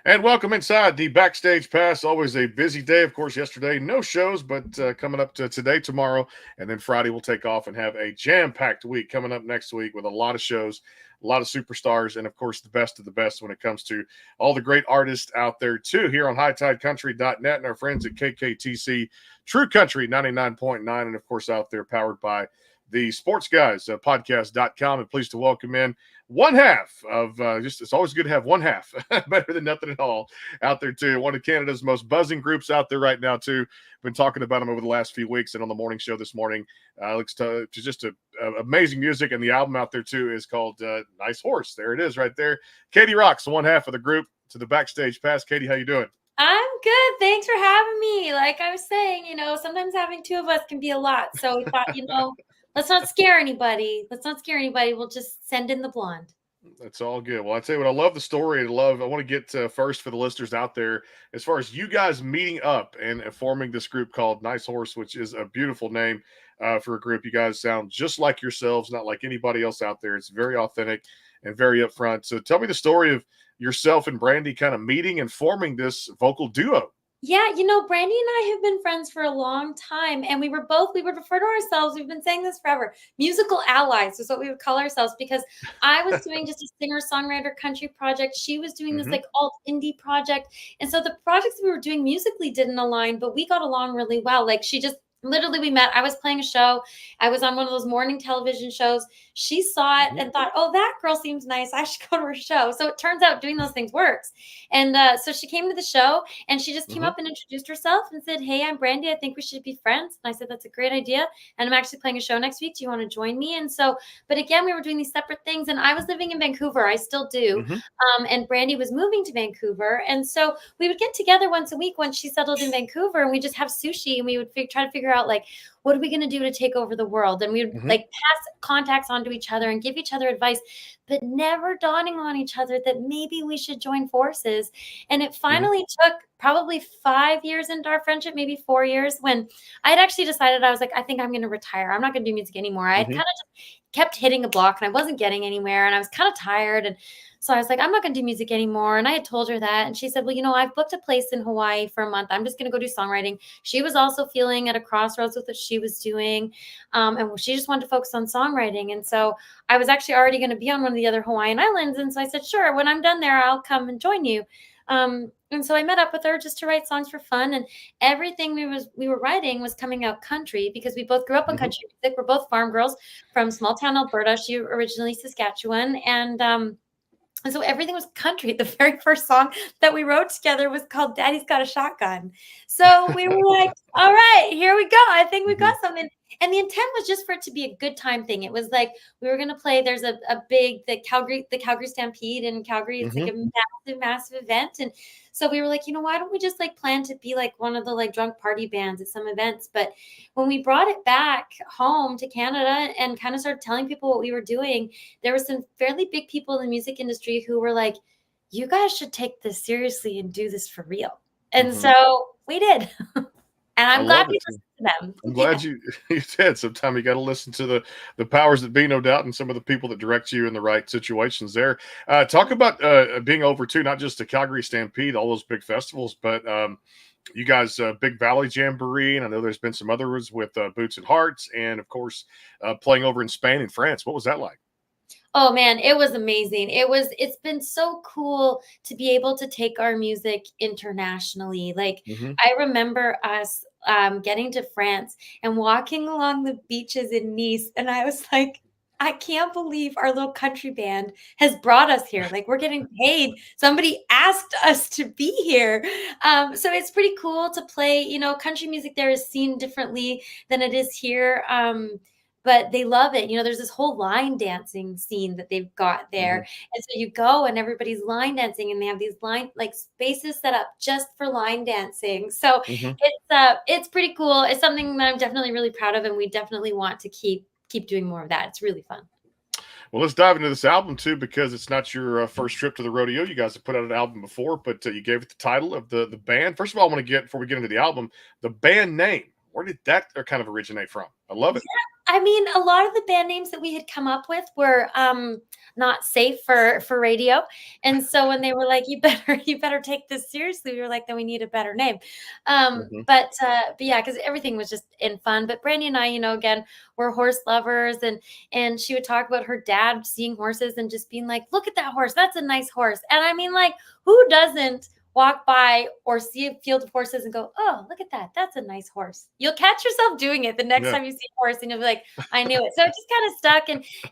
And welcome inside the Backstage Pass. Always a busy day. Of course, yesterday, no shows, but coming up to today, tomorrow, and then Friday, we'll take off and have a jam packed week coming up next week with a lot of shows, a lot of superstars, and of course, the best of the best when it comes to all the great artists out there, too, here on HighTideCountry.net and our friends at KKTC True Country 99.9, and of course, out there powered by the Sports Guys podcast.com. And pleased to welcome in one half of it's always good to have one half better than nothing at all out there too. One of Canada's most buzzing groups out there right now too. Been talking about them over the last few weeks and on the morning show this morning. Looks to just amazing music, and the album out there too is called Nice Horse. There it is right there. Katie Rock's one half of the group to the Backstage Pass. Katie, how you doing? I'm good. Thanks for having me. Like I was saying, sometimes having two of us can be a lot. So we thought, let's not scare anybody. We'll just send in the blonde. That's all good. Well, I tell you what, I love the story. I want to get first for the listeners out there as far as you guys meeting up and forming this group called Nice Horse, which is a beautiful name for a group. You guys sound just like yourselves, not like anybody else out there. It's very authentic and very upfront. So tell me the story of yourself and Brandy kind of meeting and forming this vocal duo. Yeah, Brandy and I have been friends for a long time, and we would refer to ourselves, we've been saying this forever, musical allies is what we would call ourselves, because I was doing just a singer-songwriter country project. She was doing this like alt indie project. And so the projects we were doing musically didn't align, but we got along really well. Like literally we met. I was playing a show. I was on one of those morning television shows. She saw it and thought, oh, that girl seems nice. I should go to her show. So it turns out doing those things works. And so she came to the show, and she just came up and introduced herself and said, hey, I'm Brandy. I think we should be friends. And I said, that's a great idea. And I'm actually playing a show next week. Do you want to join me? And so, but again, we were doing these separate things, and I was living in Vancouver. I still do. And Brandy was moving to Vancouver. And so we would get together once a week once she settled in Vancouver, and we just have sushi, and we would try to figure out, like, what are we going to do to take over the world? And we would like pass contacts on to each other and give each other advice, but never dawning on each other that maybe we should join forces. And it finally took probably 5 years into our friendship, maybe 4 years, when I had actually decided, I was like, I think I'm going to retire. I'm not going to do music anymore. I had kind of just kept hitting a block, and I wasn't getting anywhere, and I was kind of tired. And so I was like, I'm not going to do music anymore. And I had told her that. And she said, well, I've booked a place in Hawaii for a month. I'm just going to go do songwriting. She was also feeling at a crossroads with what she was doing. And she just wanted to focus on songwriting. And so I was actually already going to be on one of the other Hawaiian islands. And so I said, sure, when I'm done there, I'll come and join you. And so I met up with her just to write songs for fun. And everything we were writing was coming out country, because we both grew up on country music. We're both farm girls from small town Alberta. She originally Saskatchewan. And so everything was country. The very first song that we wrote together was called Daddy's Got a Shotgun. So we were like, all right, here we go. I think we've got something. And the intent was just for it to be a good time thing. It was like, we were going to play, there's the Calgary Stampede in Calgary. It's like a massive event. And so we were like, why don't we just like plan to be like one of the like drunk party bands at some events? But when we brought it back home to Canada and kind of started telling people what we were doing, there were some fairly big people in the music industry who were like, you guys should take this seriously and do this for real. And so we did. And I'm glad we listened to them. I'm glad you did. Sometimes you got to listen to the powers that be, no doubt, and some of the people that direct you in the right situations there. Talk about being over, too, not just the Calgary Stampede, all those big festivals, but you guys, Big Valley Jamboree, and I know there's been some others with Boots and Hearts, and, of course, playing over in Spain and France. What was that like? Oh man, it was amazing. It's been so cool to be able to take our music internationally. Like I remember us getting to France and walking along the beaches in Nice, and I was like, I can't believe our little country band has brought us here. Like, we're getting paid. Somebody asked us to be here. So it's pretty cool to play. Country music there is seen differently than it is here. But they love it. There's this whole line dancing scene that they've got there. And so you go and everybody's line dancing, and they have these like spaces set up just for line dancing. So it's pretty cool. It's something that I'm definitely really proud of, and we definitely want to keep doing more of that. It's really fun. Well, let's dive into this album, too, because it's not your first trip to the rodeo. You guys have put out an album before, but you gave it the title of the band. First of all, I want to before we get into the album, the band name. Where did that kind of originate from? I love it. I mean, a lot of the band names that we had come up with were not safe for radio. And so when they were like, you better take this seriously, we were like, then we need a better name. Mhm. But yeah, because everything was just in fun. But Brandy and I, again, we're horse lovers, and she would talk about her dad seeing horses and just being like, look at that horse, that's a nice horse. And I mean, like, who doesn't walk by or see a field of horses and go, oh, look at that. That's a nice horse. You'll catch yourself doing it the next Yeah. time you see a horse and you'll be like, I knew it. So it just kind of stuck.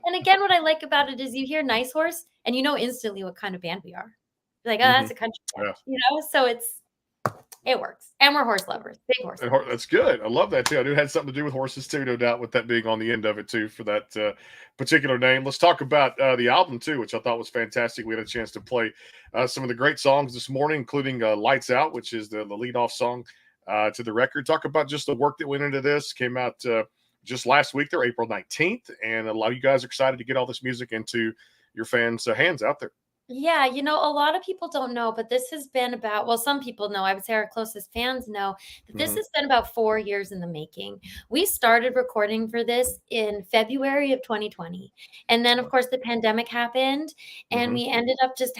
And again, what I like about it is you hear nice horse and you know instantly what kind of band we are. You're like, oh, Mhm. that's a country band, Yeah. So it works. And we're horse lovers, big horse lovers. That's good. I love that too. I knew it had something to do with horses too, no doubt, with that being on the end of it too for that particular name. Let's talk about the album too, which I thought was fantastic. We had a chance to play some of the great songs this morning, including "Lights Out," which is the lead off song to the record. Talk about just the work that went into this. Came out just last week, there, April 19th, and a lot of you guys are excited to get all this music into your fans' hands out there. Yeah, a lot of people don't know, but this has been about, well, some people know, I would say our closest fans know that this Hmm. has been about 4 years in the making. We started recording for this in February of 2020. And then, of course, the pandemic happened, and Hmm. we ended up just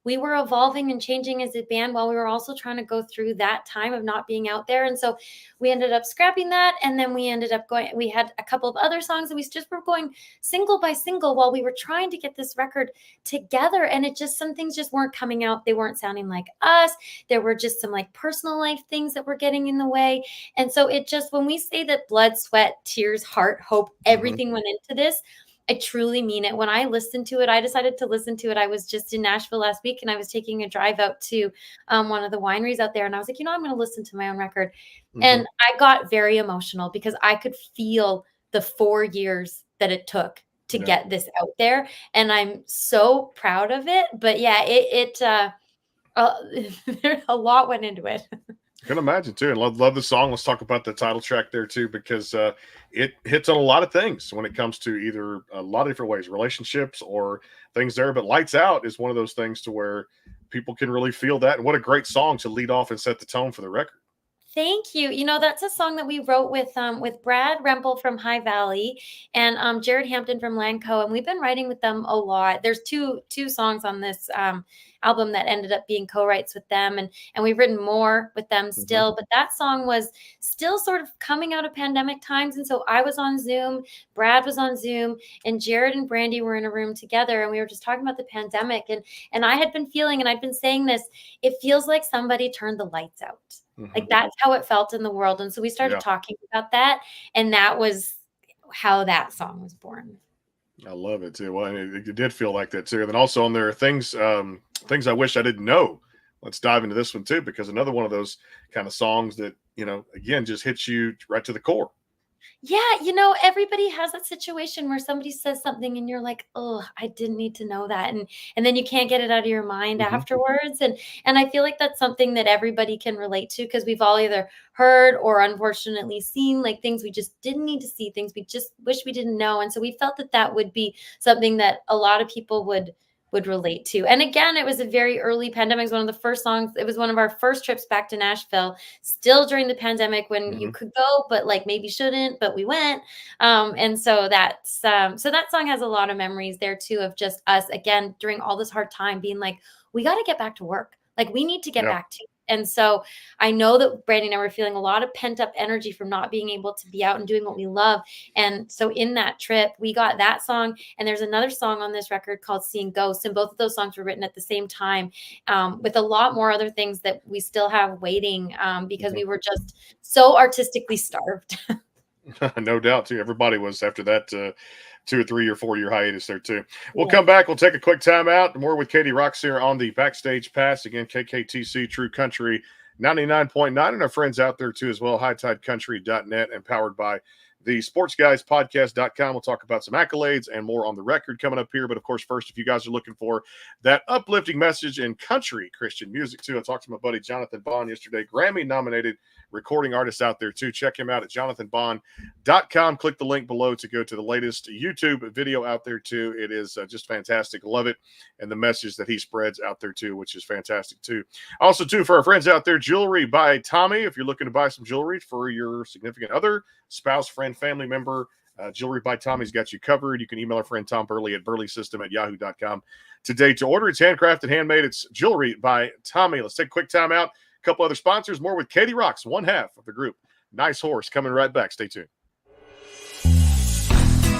we were evolving and changing as a band while we were also trying to go through that time of not being out there. And so we ended up scrapping that. And then we ended up we had a couple of other songs, and we just were going single by single while we were trying to get this record together, and some things just weren't coming out. They weren't sounding like us. There were just some like personal life things that were getting in the way. And so it just, when we say that blood, sweat, tears, heart, hope, Hmm. everything went into this, I truly mean it. When I listened to it, I decided to listen to it. I was just in Nashville last week, and I was taking a drive out to one of the wineries out there, and I was like, I'm going to listen to my own record. Hmm. And I got very emotional because I could feel the 4 years that it took to Yeah. get this out there, and I'm so proud of it. But yeah, uh, a lot went into it. I can imagine too, and love the song. Let's talk about the title track there too, because it hits on a lot of things when it comes to either a lot of different ways, relationships or things there. But "Lights Out" is one of those things to where people can really feel that. And what a great song to lead off and set the tone for the record. Thank you. That's a song that we wrote with Brad Rempel from High Valley and Jared Hampton from Lanco, and we've been writing with them a lot. There's two songs on this album that ended up being co-writes with them, and we've written more with them Hmm. still. But that song was still sort of coming out of pandemic times, and so I was on Zoom, Brad was on Zoom, and Jared and Brandy were in a room together, and we were just talking about the pandemic, and I had been feeling, and I'd been saying this, it feels like somebody turned the lights out. Hmm. Like, that's how it felt in the world, and so we started Yeah, talking about that, and that was how that song was born. I love it too. Well, and it did feel like that too. And then also on there are things I wish I didn't know. Let's dive into this one too, because another one of those kind of songs that again just hits you right to the core. Yeah, everybody has that situation where somebody says something and you're like, "Oh, I didn't need to know that." And then you can't get it out of your mind Hmm. afterwards. And I feel like that's something that everybody can relate to because we've all either heard or unfortunately seen like things we just didn't need to see, things we just wish we didn't know. And so we felt that that would be something that a lot of people would relate to. And again, it was a very early pandemic. It was one of the first songs. It was one of our first trips back to Nashville, still during the pandemic when you Hmm. could go, but like maybe shouldn't, but we went. And so so that song has a lot of memories there too of just us again during all this hard time being like, we got to get back to work. Like we need to get Yeah. back to. And so I know that Brandy and I were feeling a lot of pent up energy from not being able to be out and doing what we love. And so in that trip, we got that song. And there's another song on this record called Seeing Ghosts. And both of those songs were written at the same time with a lot more other things that we still have waiting because we were just so artistically starved. No doubt too. Everybody was after that 2 or 3 or 4 year hiatus there too. We'll Yeah. come back. We'll take a quick time out. More with Katie Rocks here on the Backstage Pass. Again, KKTC True Country 99.9 and our friends out there too as well. HighTideCountry.net and powered by the sportsguyspodcast.com. We'll talk about some accolades and more on the record coming up here. But of course, first, if you guys are looking for that uplifting message in country Christian music too, I talked to my buddy Jonathan Bond yesterday, Grammy nominated recording artist out there too. Check him out at jonathanbond.com. Click the link below to go to the latest YouTube video out there too. It is just fantastic. Love it. And the message that he spreads out there too, which is fantastic too. Also too, for our friends out there, Jewelry by Tommy. If you're looking to buy some jewelry for your significant other, spouse, friend, family member, Jewelry by Tommy's got you covered. You can email our friend Tom Burley at burleysystem@yahoo.com today to order. It's handcrafted, handmade. It's Jewelry by Tommy. Let's take a quick time out. A couple other sponsors, more with Katie Rocks, one half of the group. Nice Horse coming right back. Stay tuned.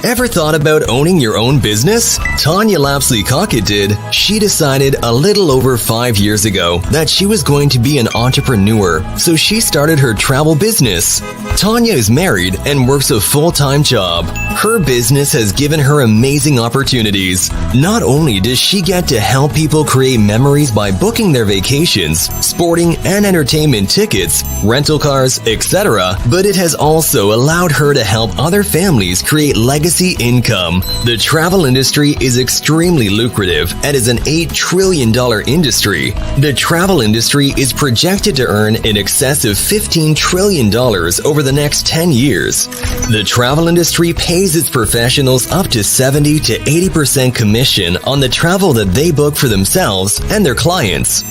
Ever thought about owning your own business? Tanya Lapsley-Cockett did. She decided a little over 5 years ago that she was going to be an entrepreneur, so she started her travel business. Tanya is married and works a full-time job. Her business has given her amazing opportunities. Not only does she get to help people create memories by booking their vacations, sporting and entertainment tickets, rental cars, etc., but it has also allowed her to help other families create legacy income. The travel industry is extremely lucrative and is an $8 trillion industry. The travel industry is projected to earn in excess of $15 trillion over the next 10 years. The travel industry pays its professionals up to 70 to 80% commission on the travel that they book for themselves and their clients.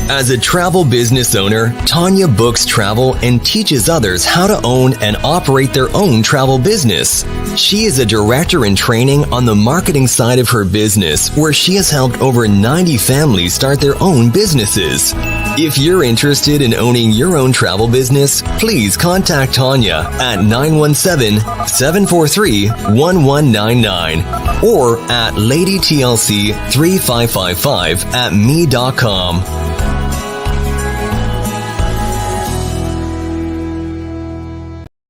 As a travel business owner, Tanya books travel and teaches others how to own and operate their own travel business. She is a director in training on the marketing side of her business, where she has helped over 90 families start their own businesses. If you're interested in owning your own travel business, please contact Tanya at 917-743-1199 or at ladytlc3555@me.com.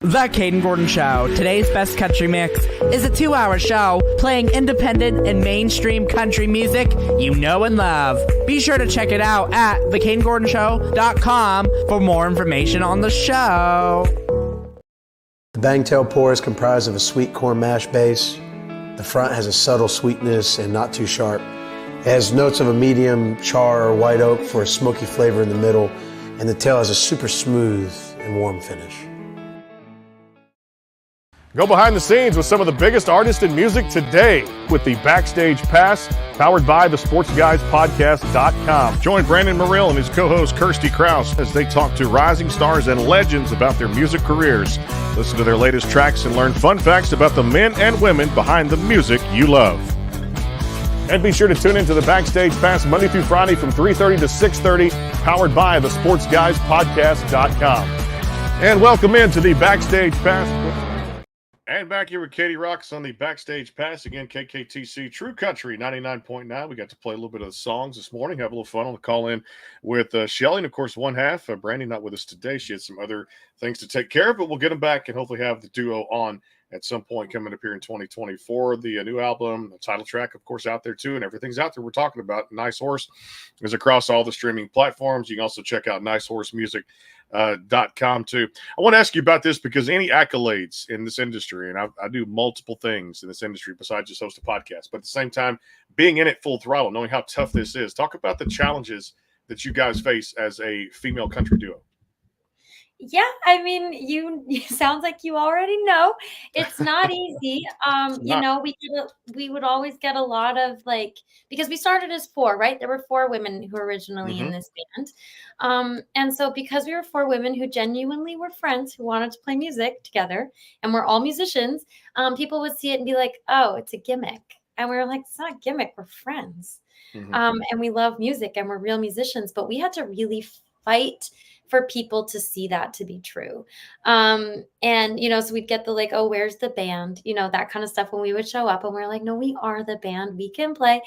The Caden Gordon Show. Today's best country mix is a 2-hour show playing independent and mainstream country music you know and love. Be sure to check it out at thecadengordonshow.com for more information on the show. The Bangtail Pour is comprised of a sweet corn mash base. The front has a subtle sweetness and not too sharp. It has notes of a medium char or white oak for a smoky flavor in the middle, and the tail has a super smooth and warm finish. Go behind the scenes with some of the biggest artists in music today with the Backstage Pass, powered by the SportsGuysPodcast.com. Join Brandon Morrill and his co-host Kirsty Krause as they talk to rising stars and legends about their music careers. Listen to their latest tracks and learn fun facts about the men and women behind the music you love. And be sure to tune into the Backstage Pass Monday through Friday from 3:30 to 6:30, powered by the SportsGuysPodcast.com. And welcome into the Backstage Pass. And back here with Katie Rocks on the Backstage Pass. Again, KKTC True Country 99.9. We got to play a little bit of the songs this morning, have a little fun on the call in with Shelly. And, of course, one half. Brandy not with us today. She had some other things to take care of, but we'll get them back and hopefully have the duo on at some point coming up here in 2024. The new album, the title track, of course, out there too, and everything's out there we're talking about. Nice Horse is across all the streaming platforms. You can also check out nicehorsemusic.com too. I want to ask you about this because any accolades in this industry, and I do multiple things in this industry besides just host a podcast, but at the same time, being in it full throttle, knowing how tough this is. Talk about the challenges that you guys face as a female country duo. Yeah, I mean, you sounds like you already know. It's not easy. You know, we would always get a lot of because we started as 4, right? There were 4 women who were originally in this band. And so because we were 4 women who genuinely were friends who wanted to play music together and we're all musicians, people would see it and be like, oh, it's a gimmick. And we were like, it's not a gimmick, we're friends. And we love music and we're real musicians, but we had to really fight for people to see that to be true. And, so we'd get the oh, where's the band? That kind of stuff when we would show up and we're like, no, we are the band, we can play.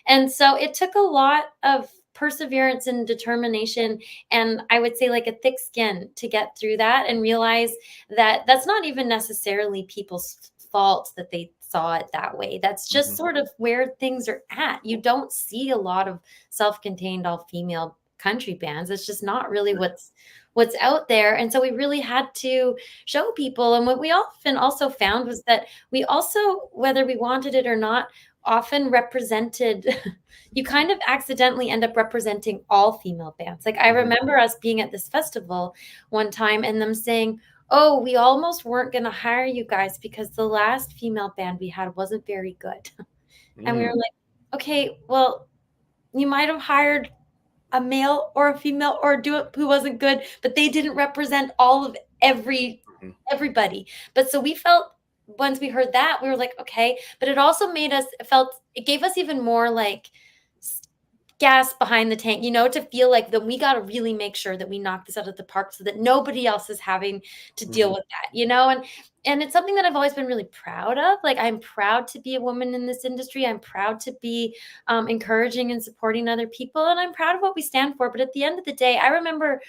And so it took a lot of perseverance and determination. And I would say a thick skin to get through that and realize that that's not even necessarily people's fault that they saw it that way. That's just sort of where things are at. You don't see a lot of self-contained all-female country bands. It's just not really what's out there. And so we really had to show people. And what we often also found was that we also, whether we wanted it or not, often represented, you kind of accidentally end up representing all female bands. I remember us being at this festival one time and them saying, oh, we almost weren't going to hire you guys because the last female band we had wasn't very good. And we were like, okay, well, you might have hired a male or a female or a duo who wasn't good, but they didn't represent all of everybody. But so we felt once we heard that, we were like, okay. But it also it gave us even more like gas behind the tank, to feel like that we got to really make sure that we knock this out of the park so that nobody else is having to deal with that, and it's something that I've always been really proud of. Like, I'm proud to be a woman in this industry. I'm proud to be encouraging and supporting other people. And I'm proud of what we stand for. But at the end of the day, I remember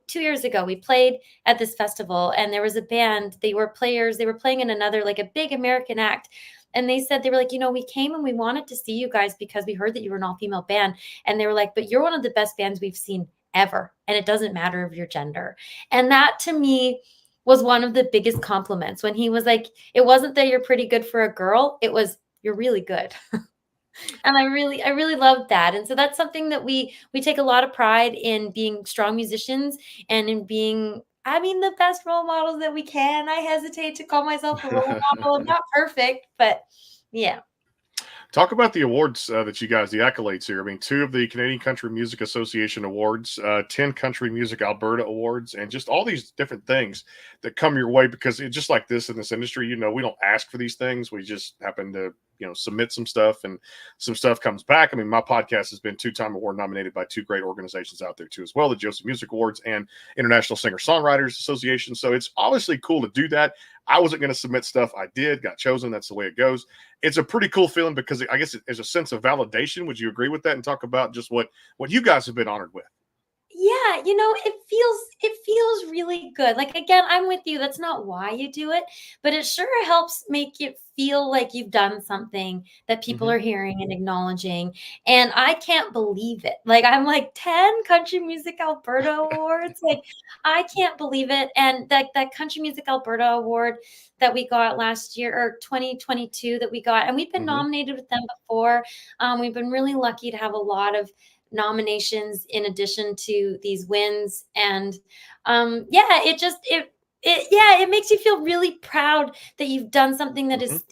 2 years ago, we played at this festival and there was a band. They were playing in another, like a big American act. And they said, they were like, we came and we wanted to see you guys because we heard that you were an all-female band. And they were like, but you're one of the best bands we've seen ever. And it doesn't matter of your gender. And that to me was one of the biggest compliments, when he was like, it wasn't that you're pretty good for a girl. It was, you're really good. And I really loved that. And so that's something that we take a lot of pride in, being strong musicians and in being, the best role models that we can. I hesitate to call myself a role model. I'm not perfect, but yeah. Talk about the awards that you guys, the accolades here. I mean, 2 of the Canadian Country Music Association awards, 10 Country Music Alberta awards, and just all these different things that come your way, because it's just like this in this industry, we don't ask for these things. We just happen to, submit some stuff, and some stuff comes back. I mean, my podcast has been 2-time award nominated by 2 great organizations out there too as well, the Joseph Music Awards and International Singer-Songwriters Association. So it's obviously cool to do that. I wasn't going to submit stuff. I did, got chosen. That's the way it goes. It's a pretty cool feeling, because I guess there's a sense of validation. Would you agree with that? And talk about just what you guys have been honored with. Yeah, it feels really good. Like, again, I'm with you. That's not why you do it, but it sure helps make it feel like you've done something that people are hearing and acknowledging. And I can't believe it. Like, I'm like, 10 Country Music Alberta awards. Like, I can't believe it. And that Country Music Alberta award that we got last year, or 2022 that we got, and we've been nominated with them before. We've been really lucky to have a lot of nominations in addition to these wins. And it makes you feel really proud that you've done something that is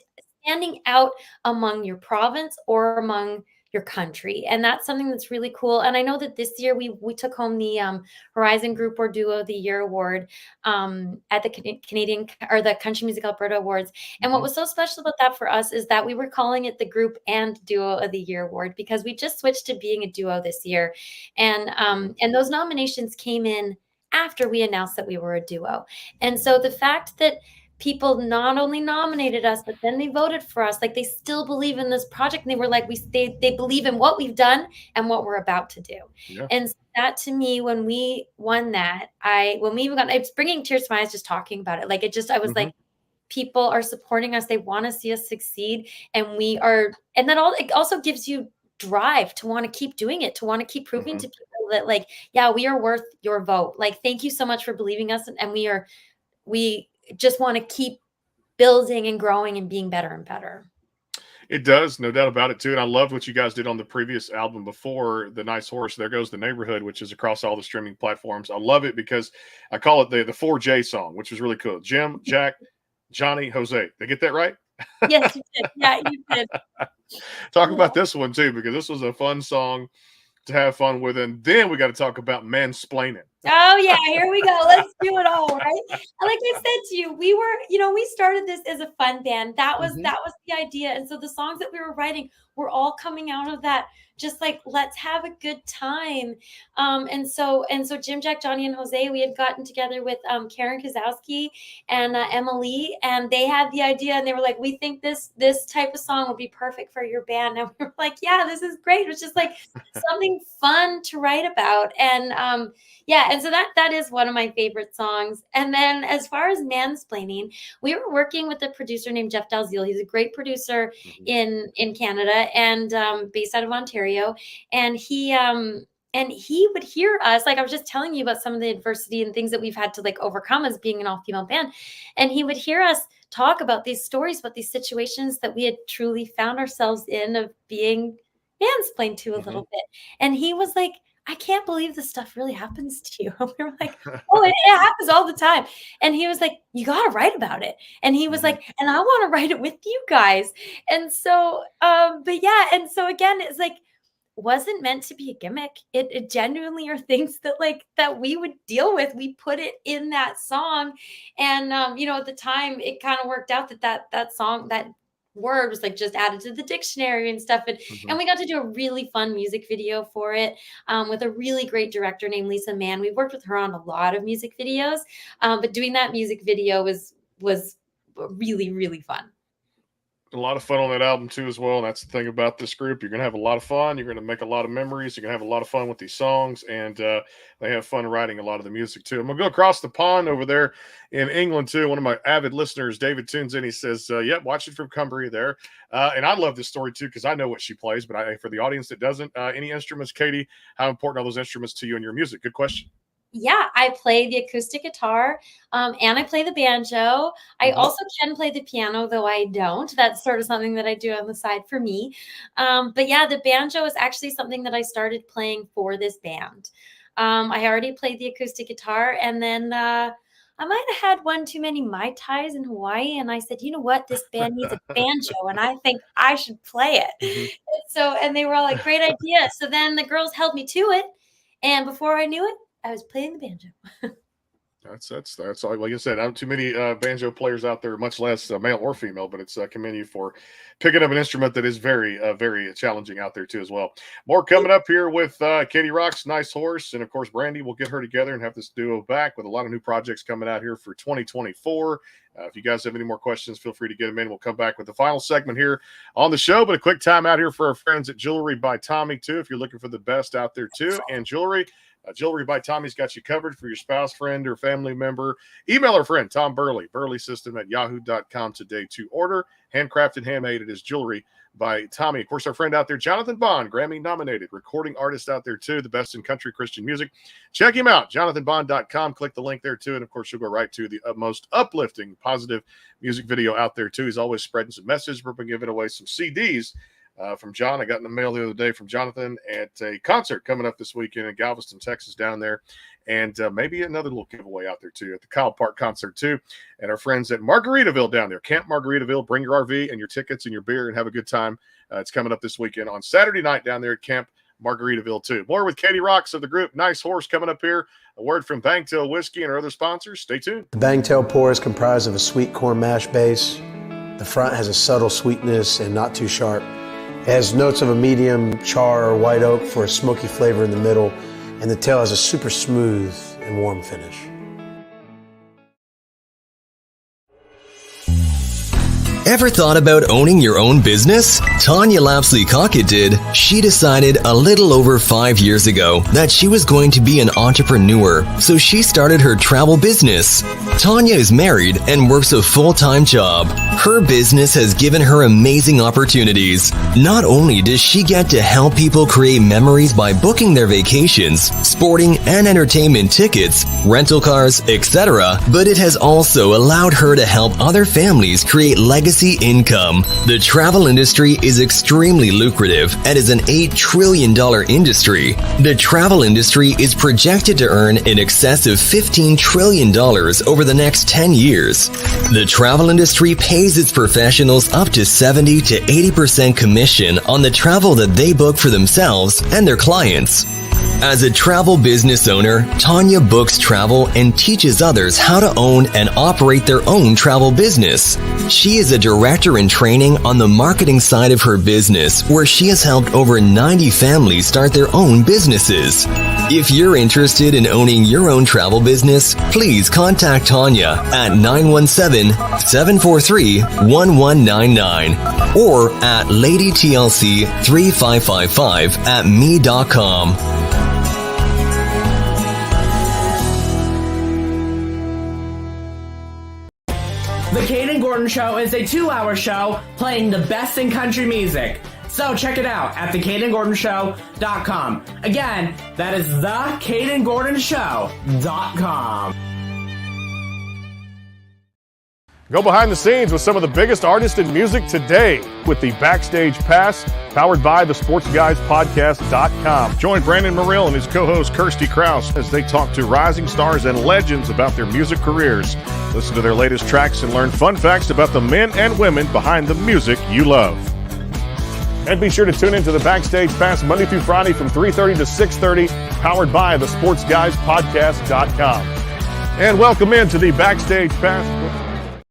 standing out among your province or among your country. And that's something that's really cool. And I know that this year we took home the Horizon Group or Duo of the Year award at the Canadian, or the Country Music Alberta Awards. And what was so special about that for us is that we were calling it the Group and Duo of the Year award, because we just switched to being a duo this year. And those nominations came in after we announced that we were a duo. And so the fact that people not only nominated us, but then they voted for us, like, they still believe in this project, and they were like, they believe in what we've done and what we're about to do. Yeah. And so that, to me, when we won that, it's bringing tears to my eyes just talking about it. Like, I was like, people are supporting us. They want to see us succeed. And and then it also gives you drive to want to keep doing it, to want to keep proving to people that, like, yeah, we are worth your vote. Like, thank you so much for believing us. And we just want to keep building and growing and being better and better. It does, no doubt about it too. And I loved what you guys did on the previous album before, The Nice Horse, There Goes the Neighborhood, which is across all the streaming platforms. I love it because I call it the 4J song, which is really cool. Jim, Jack, Johnny, Jose. Did I get that right? Yes, you did. Yeah, you did. Talk about this one too, because this was a fun song to have fun with. And then we got to talk about mansplaining. Oh yeah, here we go. Let's do it all, right? Like I said to you, we started this as a fun band. That was the idea. And so the songs that we were writing were all coming out of that, just like, let's have a good time. And so Jim, Jack, Johnny, and Jose, we had gotten together with Karen Kozowski and Emily, and they had the idea, and they were like, we think this type of song would be perfect for your band. And we were like, yeah, this is great. It was just like something fun to write about. And and so that is one of my favorite songs. And then as far as mansplaining, we were working with a producer named Jeff Dalziel. He's a great producer in Canada, and based out of Ontario. And he would hear us, like I was just telling you about some of the adversity and things that we've had to like overcome as being an all-female band. And he would hear us talk about these stories, about these situations that we had truly found ourselves in, of being mansplained to a little bit. And he was like, I can't believe this stuff really happens to you. And we were like, oh, it happens all the time. And he was like, you got to write about it. And he was like, and I want to write it with you guys. And so, and so again, it's like, wasn't meant to be a gimmick. It genuinely are things that that we would deal with. We put it in that song. And at the time it kind of worked out that song, that word was just added to the dictionary and stuff. And we got to do a really fun music video for it with a really great director named Lisa Mann. We worked with her on a lot of music videos, but doing that music video was really, really fun. A lot of fun on that album too as well. And that's the thing about this group. You're going to have a lot of fun. You're going to make a lot of memories. You're going to have a lot of fun with these songs, and they have fun writing a lot of the music too. I'm going to go across the pond over there in England too. One of my avid listeners, David, tunes in. He says, yep, watch it from Cumbria there. And I love this story too, because I know what she plays, but for the audience that doesn't, any instruments, Katie, how important are those instruments to you in your music? Good question. Yeah, I play the acoustic guitar and I play the banjo. I also can play the piano, though I don't. That's sort of something that I do on the side for me. But yeah, the banjo is actually something that I started playing for this band. I already played the acoustic guitar, and then I might have had one too many Mai Tais in Hawaii. And I said, you know what? This band needs a banjo, and I think I should play it. And they were all like, great idea. So then the girls held me to it. And before I knew it, I was playing the banjo. That's all. Like I said, not too many banjo players out there, much less male or female. But it's commend you for picking up an instrument that is very, very challenging out there too as well. More coming up here with Katie Rock's Nice Horse, and of course Brandy. We'll get her together and have this duo back with a lot of new projects coming out here for 2024. If you guys have any more questions, feel free to get them in. We'll come back with the final segment here on the show. But a quick time out here for our friends at Jewelry by Tommy too. If you're looking for the best out there too, and jewelry. Jewelry by Tommy's got you covered for your spouse, friend, or family member. Email our friend, Tom Burley, burleysystem@yahoo.com today to order. Handcrafted, handmade. It is Jewelry by Tommy. Of course, our friend out there, Jonathan Bond, Grammy-nominated recording artist out there, too, the best in country Christian music. Check him out, jonathanbond.com. Click the link there, too, and, of course, you'll go right to the most uplifting, positive music video out there, too. He's always spreading some messages. We're giving away some CDs from John. I got in the mail the other day from Jonathan at a concert coming up this weekend in Galveston, Texas, down there. And maybe another little giveaway out there, too, at the Kyle Park concert, too. And our friends at Margaritaville down there, Camp Margaritaville. Bring your RV and your tickets and your beer and have a good time. It's coming up this weekend on Saturday night down there at Camp Margaritaville, too. More with Katie Rocks of the group Nice Horse coming up here. A word from Bangtail Whiskey and our other sponsors. Stay tuned. The Bangtail pour is comprised of a sweet corn mash base. The front has a subtle sweetness and not too sharp. It has notes of a medium char or white oak for a smoky flavor in the middle, and the tail has a super smooth and warm finish. Ever thought about owning your own business? Tanya Lapsley Cockett did. She decided a little over 5 years ago that she was going to be an entrepreneur, so she started her travel business. Tanya is married and works a full-time job. Her business has given her amazing opportunities. Not only does she get to help people create memories by booking their vacations, sporting and entertainment tickets, rental cars, etc., but it has also allowed her to help other families create legacy income. The travel industry is extremely lucrative and is an $8 trillion industry. The travel industry is projected to earn in excess of $15 trillion over the next 10 years. The travel industry pays its professionals up to 70 to 80% commission on the travel that they book for themselves and their clients. As a travel business owner, Tanya books travel and teaches others how to own and operate their own travel business. She is a director in training on the marketing side of her business, where she has helped over 90 families start their own businesses. If you're interested in owning your own travel business, please contact Tanya at 917-743-1199 or at ladytlc3555@me.com. The Kane & Gordon Show is a 2-hour show playing the best in country music. So check it out at theKaneandGordonShow.com. Again, that is theKaneandGordonShow.com. Go behind the scenes with some of the biggest artists in music today with the Backstage Pass, powered by the SportsGuysPodcast.com. Join Brandon Morrill and his co-host Kirsty Krause as they talk to rising stars and legends about their music careers. Listen to their latest tracks and learn fun facts about the men and women behind the music you love. And be sure to tune into the Backstage Pass Monday through Friday from 3:30 to 6:30, powered by the SportsGuysPodcast.com. And welcome into the Backstage Pass.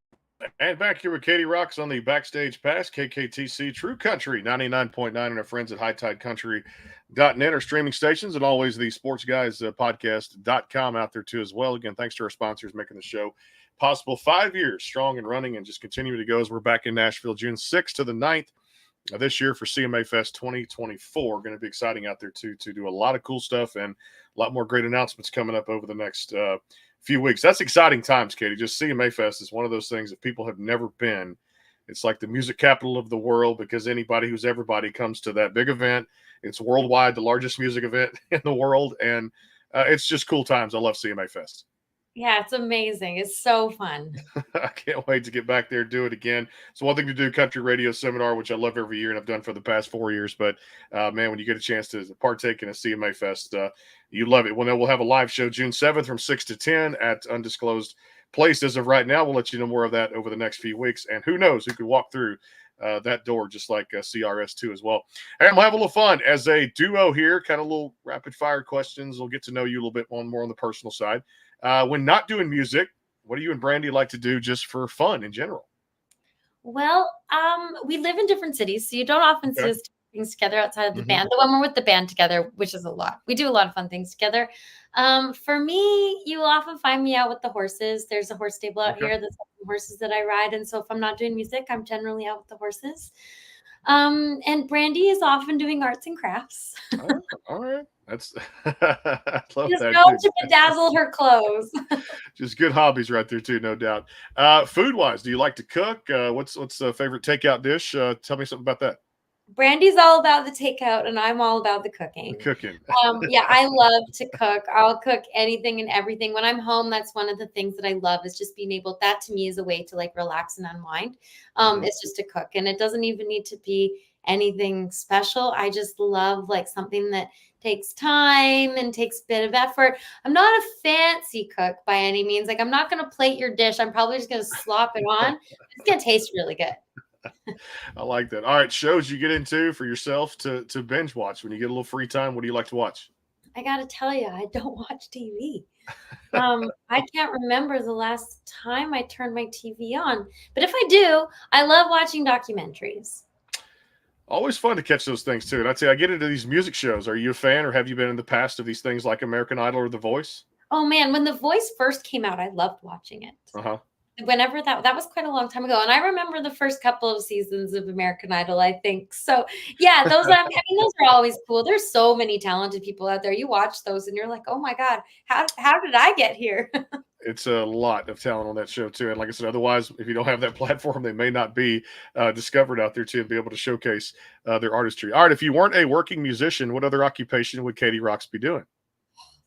And back here with Katie Rocks on the Backstage Pass, KKTC True Country 99.9 and our friends at HighTideCountry.net, our streaming stations, and always the SportsGuysPodcast.com out there too as well. Again, thanks to our sponsors making the show possible. 5 years strong and running and just continuing to go as we're back in Nashville June 6th to the 9th. This year for CMA Fest 2024. Going to be exciting out there too, to do a lot of cool stuff and a lot more great announcements coming up over the next few weeks. That's exciting times, Katie. Just CMA Fest is one of those things that people have never been. It's like the music capital of the world because anybody who's everybody comes to that big event. It's worldwide, the largest music event in the world, and it's just cool times. I love CMA Fest. Yeah, it's amazing. It's so fun. I can't wait to get back there and do it again. It's one thing to do country radio seminar, which I love every year and I've done for the past 4 years. But, man, when you get a chance to partake in a CMA Fest, you love it. We'll have a live show June 7th from 6 to 10 at undisclosed place. As of right now, we'll let you know more of that over the next few weeks. And who knows who could walk through that door, just like CRS2 as well. And we'll have a little fun as a duo here, kind of little rapid fire questions. We'll get to know you a little bit more on the personal side. When not doing music, what do you and Brandy like to do just for fun in general? Well, we live in different cities, so you don't often see us do things together outside of the band. The one we're with the band together, which is a lot. We do a lot of fun things together. For me, you will often find me out with the horses. There's a horse stable out here that's horses that I ride. And so if I'm not doing music, I'm generally out with the horses. And Brandy is often doing arts and crafts. All right. That's I love Just that. go to bedazzle her clothes. Just good hobbies right there too, no doubt. Food wise, do you like to cook? What's a favorite takeout dish? Tell me something about that. Brandy's all about the takeout and I'm all about the cooking. Cooking. Yeah, I love to cook. I'll cook anything and everything. When I'm home, that's one of the things that I love is just being able, that to me is a way to like relax and unwind. It's just to cook. And it doesn't even need to be anything special. I just love like something that takes time and takes a bit of effort. I'm not a fancy cook by any means. Like I'm not going to plate your dish. I'm probably just going to slop it on. It's going to taste really good. I like that. All right, shows you get into for yourself to binge watch when you get a little free time. What do you like to watch? I got to tell you, I don't watch TV. I can't remember the last time I turned my TV on, but if I do, I love watching documentaries. Always fun to catch those things too. And I'd say I get into these music shows. Are you a fan or have you been in the past of these things like American Idol or The Voice? Oh man, when The Voice first came out, I loved watching it. Whenever that was quite a long time ago. And I remember the first couple of seasons of American Idol, I think. So yeah, those those are always cool. There's so many talented people out there. You watch those and you're like, oh my God, how did I get here? It's a lot of talent on that show too. And like I said, otherwise, if you don't have that platform, they may not be discovered out there too and be able to showcase their artistry. All right, if you weren't a working musician, what other occupation would Katie Rocks be doing?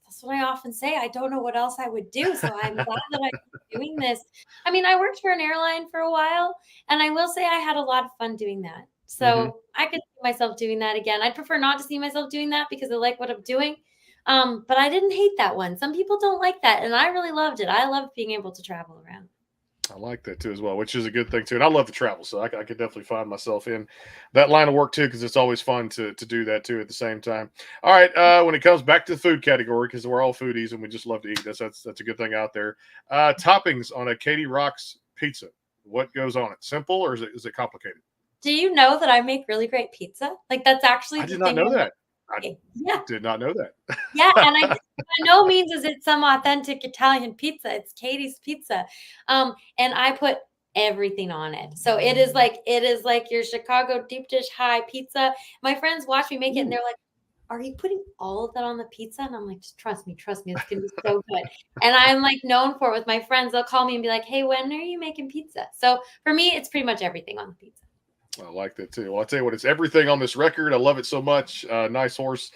That's what I often say. I don't know what else I would do. So I'm glad that I'm doing this. I mean, I worked for an airline for a while, and I will say I had a lot of fun doing that. So I could see myself doing that again. I'd prefer not to see myself doing that because I like what I'm doing. But I didn't hate that one. Some people don't like that, and I really loved it. I loved being able to travel around. I like that too as well, which is a good thing too. And I love to travel, so I could definitely find myself in that line of work too, because it's always fun to do that too at the same time. All right, when it comes back to the food category, because we're all foodies and we just love to eat. That's a good thing out there. Toppings on a Katie Rocks pizza. What goes on it? Simple or is it complicated? Do you know that I make really great pizza? Like that's actually I did not know that. I Yeah. did not know that. Yeah, and by no means is it some authentic Italian pizza. It's Katie's Pizza. And I put everything on it. So it is like your Chicago deep dish high pizza. My friends watch me make it and they're like, are you putting all of that on the pizza? And I'm like, just trust me. It's gonna be so good. And I'm like known for it with my friends. They'll call me and be like, hey, when are you making pizza? So for me, it's pretty much everything on the pizza. I like that too. Well, I'll tell you what, it's everything on this record. I love it so much. Nice Horse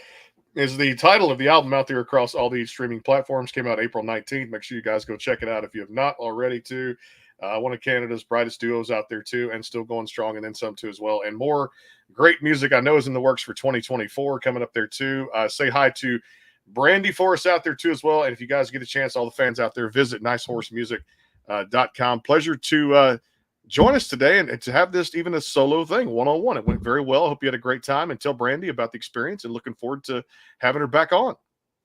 is the title of the album out there across all these streaming platforms. Came out April 19th. Make sure you guys go check it out if you have not already too. One of Canada's brightest duos out there too, and still going strong and then some too as well. And more great music I know is in the works for 2024 coming up there too. Say hi to Brandy for us out there too as well. And if you guys get a chance, all the fans out there, visit nicehorsemusic.com. Pleasure to join us today and to have this even a solo thing, one-on-one. It went very well. I hope you had a great time, and tell Brandy about the experience, and looking forward to having her back on.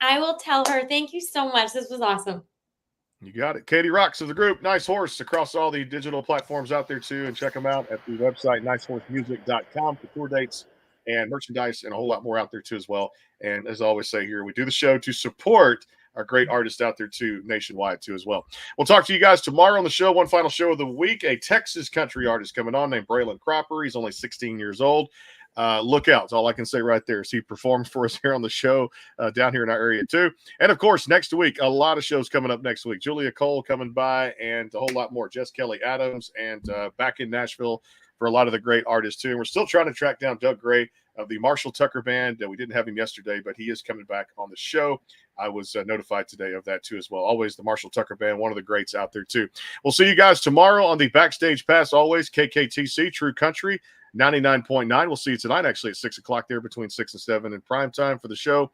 I will tell her. Thank you so much. This was awesome. You got it. Katie Rocks of the group Nice Horse across all the digital platforms out there too, and check them out at the website nicehorsemusic.com for tour dates and merchandise and a whole lot more out there too as well. And as I always say here, we do the show to support our great artists out there too, nationwide too as well. We'll talk to you guys tomorrow on the show. One final show of the week, a Texas country artist coming on named Braylon Cropper. He's only 16 years old. Look out. That's all I can say right there. So he performs for us here on the show down here in our area too. And of course, next week, a lot of shows coming up next week. Julia Cole coming by and a whole lot more. Jess Kelly Adams and back in Nashville for a lot of the great artists too. And we're still trying to track down Doug Gray of the Marshall Tucker Band. We didn't have him yesterday, but he is coming back on the show. I was notified today of that too as well. Always the Marshall Tucker Band, one of the greats out there too. We'll see you guys tomorrow on the Backstage Pass. Always KKTC True Country 99.9. We'll see you tonight actually at 6 o'clock there between 6 and 7 in prime time for the show.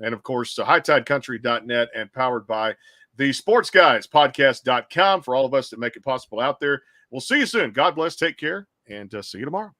And of course, hightidecountry.net and powered by the Sports Guys podcast.com for all of us that make it possible out there. We'll see you soon. God bless. Take care and see you tomorrow.